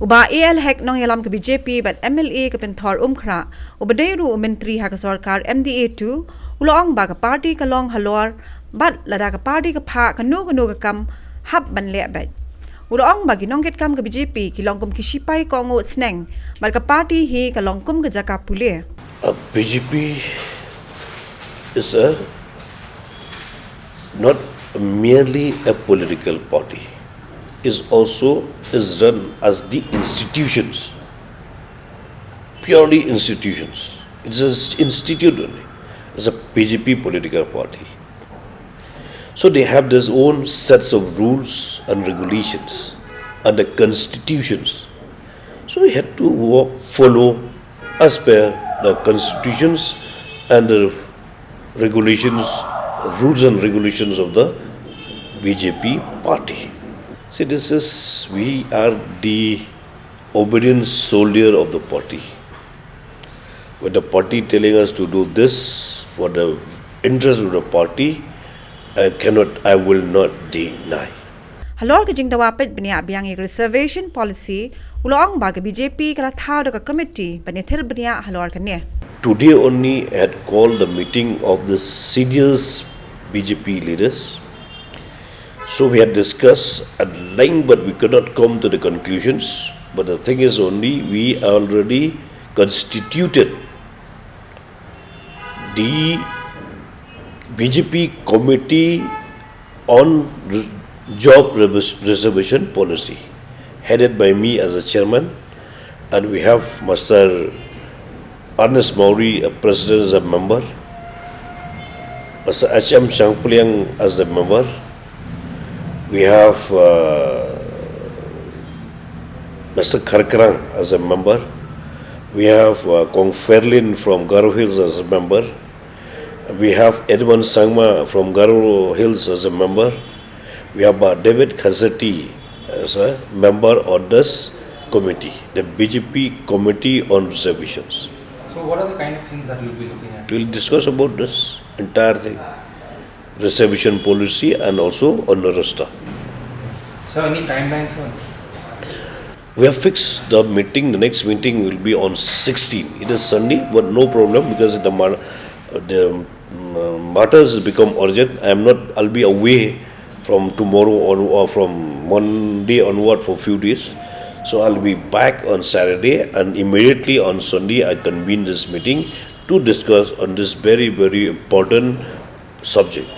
Uba AL hek nong yalam ke BJP but MLA ke penthor umkhra ubadeiru menteri ha ke sarkar MDA2 ulong ba ke party ke long halor but lada ke party ke pha kanu ke kam hab ban le ba ulong ba gi nong ket kam ke BJP ki long kum ki shipai kohnguh sneng but ke party hi ke long kum ke jaka pule BJP is not merely a political party, is run as the institutions, purely institutions. It's an institute only. It's a BJP political party. So they have their own sets of rules and regulations and the constitutions. So we had to follow as per the constitutions and the regulations, rules and regulations of the BJP party. See, we are the obedient soldier of the party. When the party telling us to do this for the interest of the party, I will not deny. Halor ke jing dawapet bnia biang reservation policy ulong ba ke BJP kala thaw da committee banithil bnia halor ke ne. Today only I had called the meeting of the seniors BJP leaders. So we had discussed at length, but we could not come to the conclusions. But the thing is only, we already constituted the BJP committee on job reservation policy, headed by me as a chairman, and we have Mr. Ernest Mauri, a president, as a member, Mr. H.M. Changpuliang as a member. We have Mr. Kharkarang as a member. We have Kong Ferlin from Kyrwoh Hills as a member. We have Edmund Sangma from Kyrwoh Hills as a member. We have David Khazati as a member on this committee, the BJP Committee on Reservations. So what are the kind of things that you'll be looking at? We'll discuss about this entire thing. Reservation policy and also on the roster. So any timelines on? We have fixed the meeting. The next meeting will be on 16. It is Sunday, but no problem because the matters has become urgent. I'll be away from tomorrow on or from Monday onward for a few days. So I'll be back on Saturday, and immediately on Sunday I convene this meeting to discuss on this very, very important subject.